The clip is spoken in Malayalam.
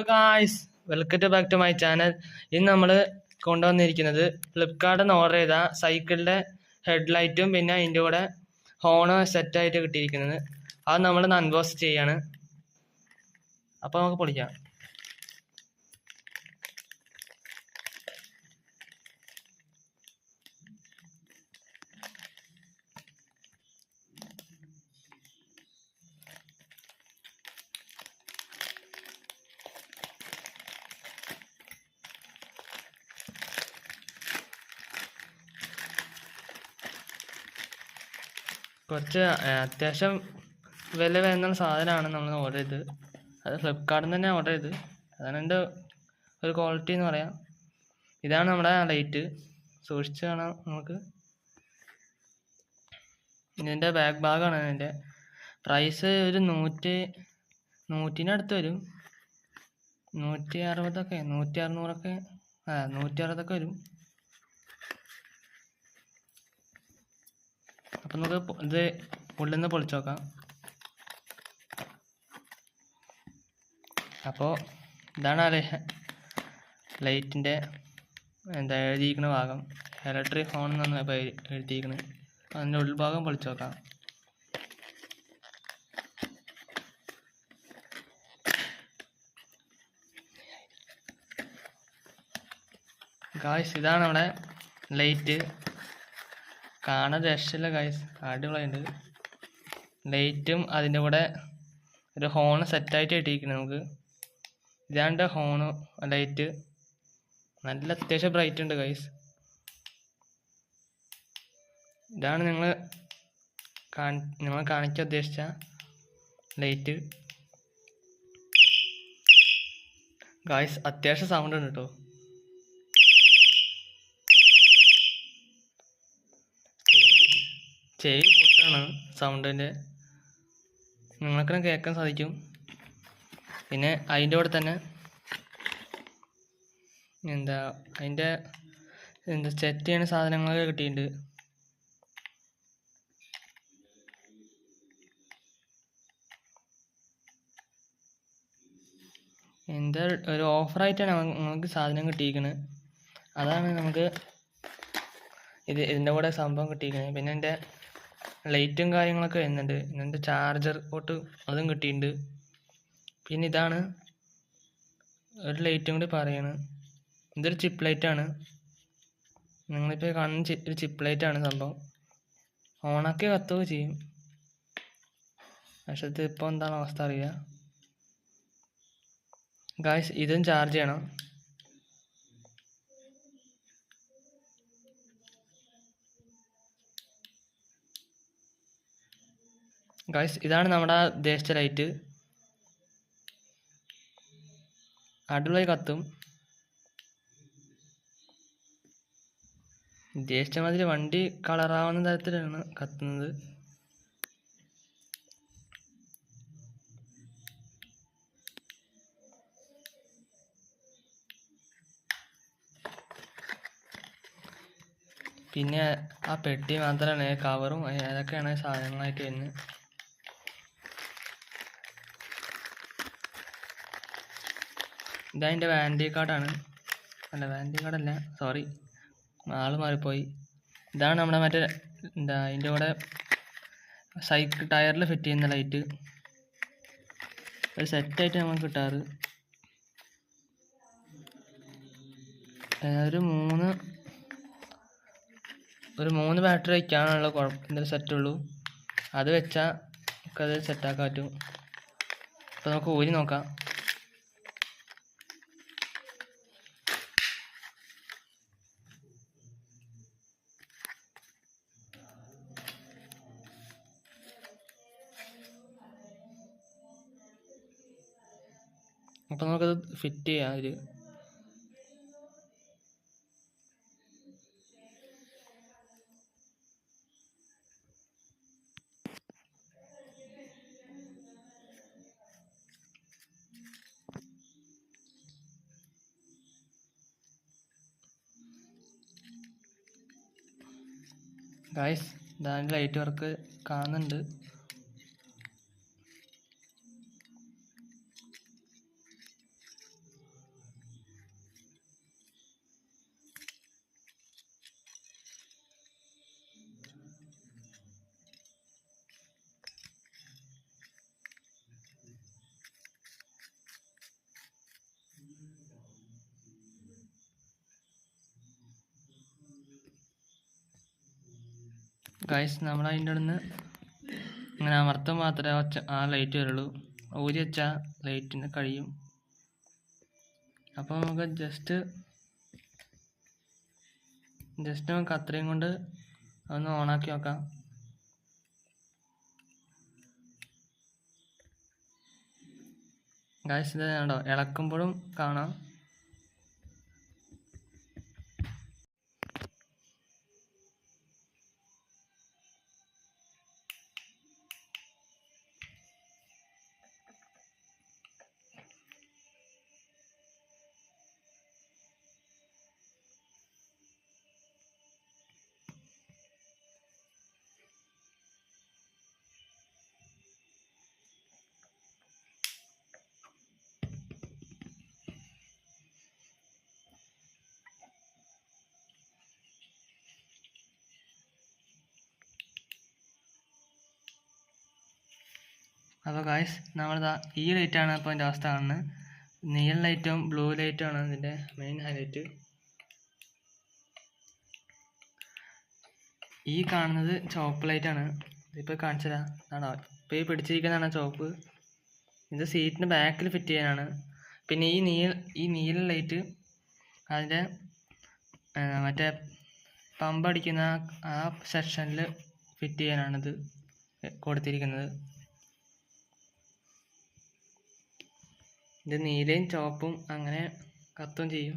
Guys, welcome to back to my channel. ഇന്ന് നമ്മൾ കൊണ്ടുവന്നിരിക്കുന്നത് ഫ്ലിപ്കാർട്ടിൽ നിന്ന് ഓർഡർ ചെയ്ത സൈക്കിളിൻ്റെ ഹെഡ്ലൈറ്റും പിന്നെ അതിൻ്റെ കൂടെ ഹോണ് സെറ്റായിട്ട് കിട്ടിയിരിക്കുന്നത്. അത് നമ്മളൊന്ന് അൺബോക്സ് ചെയ്യാണ്. അപ്പോൾ നമുക്ക് പൊളിക്കാം. കുറച്ച് അത്യാവശ്യം വില വരുന്ന സാധനമാണ് നമ്മൾ ഓർഡർ ചെയ്തത്. അത് ഫ്ലിപ്കാർട്ടിൽ നിന്ന് തന്നെ ഓർഡർ ചെയ്ത്. അതാണ് എൻ്റെ ഒരു ക്വാളിറ്റി എന്ന് പറയാം. ഇതാണ് നമ്മുടെ ലൈറ്റ്. സൂക്ഷിച്ച് കാണാം നമുക്ക്. ഇതിൻ്റെ ബാക്ക് ഭാഗമാണ് ഇതിൻ്റെ. പ്രൈസ് ഒരു 100-100-ന് അടുത്ത് വരും. 160 160 160 വരും. അപ്പം നമുക്ക് ഇത് ഉള്ളിൽ നിന്ന് പൊളിച്ച് നോക്കാം. അപ്പോൾ ഇതാണ് ലൈറ്റിൻ്റെ എഴുതിയിരിക്കുന്ന ഭാഗം. ഇലക്ട്രിക് ഹോൺ എന്നാണ് ഇപ്പോൾ എഴുതിയിരിക്കുന്നത്. അതിൻ്റെ ഉൾഭാഗം പൊളിച്ച് നോക്കാം. ഗായ്സ്, ഇതാണ് നമ്മുടെ ലൈറ്റ്. കാണാൻ രക്ഷയില്ല ഗായ്സ്, അടിപൊളിയുണ്ട്. ലൈറ്റും അതിൻ്റെ കൂടെ ഒരു ഹോണ് സെറ്റായിട്ട് ഇട്ടിരിക്കുന്നത് നമുക്ക്. ഇതാണ്ട് ഹോണ് ലൈറ്റ്. നല്ല അത്യാവശ്യം ബ്രൈറ്റ് ഉണ്ട് ഗായ്സ്. ഇതാണ് നിങ്ങൾ കാണിക്കാൻ ഉദ്ദേശിച്ച ലൈറ്റ്. ഗായ്സ്, അത്യാവശ്യം സൗണ്ട് ഉണ്ട് കേട്ടോ. ചെവി പൊട്ടാണ് സൗണ്ടിൻ്റെ. നിങ്ങൾക്കും കേൾക്കാൻ സാധിക്കും. പിന്നെ അതിൻ്റെ കൂടെ തന്നെ അതിൻ്റെ സെറ്റ് ചെയ്യുന്ന സാധനങ്ങളൊക്കെ കിട്ടിയിട്ടുണ്ട്. ഒരു ഓഫറായിട്ടാണ് നമുക്ക് സാധനം കിട്ടിയിരിക്കുന്നത്. അതാണ് നമുക്ക് ഇതിൻ്റെ കൂടെ സംഭവം കിട്ടിയിരിക്കുന്നത്. പിന്നെ എൻ്റെ ലൈറ്റും കാര്യങ്ങളൊക്കെ വരുന്നുണ്ട്. ഇതിൻ്റെ ചാർജർ പോർട്ട് അതും കിട്ടിയിട്ടുണ്ട്. പിന്നെ ഇതാണ് ഒരു ലൈറ്റും കൂടി പറയണം. ഇതൊരു ചിപ്പ് ലൈറ്റാണ്. നിങ്ങളിപ്പോൾ കാണുന്ന ഒരു ചിപ്പ് ലൈറ്റാണ് സംഭവം. ഓണാക്കി കത്തുകയൊക്കെ ചെയ്യും. പക്ഷെ ഇത് ഇപ്പോൾ എന്താണ് അവസ്ഥ അറിയുക. ഗായ്സ്, ഇതും ചാർജ് ചെയ്യണം. ഗായ്സ്, ഇതാണ് നമ്മുടെ ഉദ്ദേശിച്ച ലൈറ്റ്. അടിപൊളി കത്തും. ഉദ്ദേശിച്ച മാതിരി വണ്ടി കളറാവുന്ന തരത്തിലാണ് കത്തുന്നത്. പിന്നെ ആ പെട്ടി മാത്രമാണ്, കവറും അതൊക്കെയാണ് സാധനങ്ങളായിട്ട് വരുന്നത്. ഇതതിൻ്റെ വാറണ്ടി കാർഡാണ്. വാറണ്ടി കാർഡല്ല, സോറി, ആള് മാറിപ്പോയി. ഇതാണ് നമ്മുടെ മറ്റേ അതിൻ്റെ കൂടെ സൈക്കിൾ ടയറിൽ ഫിറ്റ് ചെയ്യുന്ന ലൈറ്റ്. ഒരു സെറ്റായിട്ട് നമുക്ക് കിട്ടാറ്. ഒരു മൂന്ന് ബാറ്ററി വയ്ക്കാനുള്ള എന്തൊരു സെറ്റുള്ളൂ. അത് വെച്ചാൽ നമുക്ക് അത് സെറ്റാക്കാൻ പറ്റും. അപ്പോൾ നമുക്ക് ഊരി നോക്കാം. അപ്പോൾ നമുക്കത് ഫിറ്റ് ചെയ്യാം. ഗായ്സ്, ഇതാണ് ലൈറ്റ് വർക്ക് കാണുന്നുണ്ട്. ഗൈസ് നമ്മൾ അതിൻ്റെ അടുന്ന് ഇങ്ങനെ അമർത്താൻ മാത്രമേ ആ ലൈറ്റ് വരുള്ളൂ. ഊരി വെച്ചാൽ ലൈറ്റിന് കഴിയും. അപ്പോൾ നമുക്ക് ജസ്റ്റ് നമുക്ക് അത്രയും കൊണ്ട് ഒന്ന് ഓണാക്കി നോക്കാം. ഗൈസ് ഇത് കണ്ടോ, ഇളക്കുമ്പോഴും കാണാം. അപ്പോൾ ഗായ്സ് നമ്മളിതാ ഈ ലൈറ്റാണ് അപ്പോൾ അതിൻ്റെ അവസ്ഥ കാണുന്നത്. നീല ലൈറ്റും ബ്ലൂ ലൈറ്റുമാണ് ഇതിൻ്റെ മെയിൻ ഹൈലൈറ്റ്. ഈ കാണുന്നത് ചുവപ്പ് ലൈറ്റാണ്. ഇതിപ്പോൾ കാണിച്ചതാ ആണോ, ഇപ്പോൾ ഈ പിടിച്ചിരിക്കുന്നതാണ് ചുവപ്പ്. ഇത് സീറ്റിന് ബാക്കിൽ ഫിറ്റ് ചെയ്യാനാണ്. പിന്നെ ഈ നീല ലൈറ്റ് അതിൻ്റെ മറ്റേ പമ്പ് അടിക്കുന്ന ആ സെക്ഷനിൽ ഫിറ്റ് ചെയ്യാനാണിത് കൊടുത്തിരിക്കുന്നത്. ഇത് നീലയും ചുവപ്പും അങ്ങനെ കത്തും ചെയ്യും.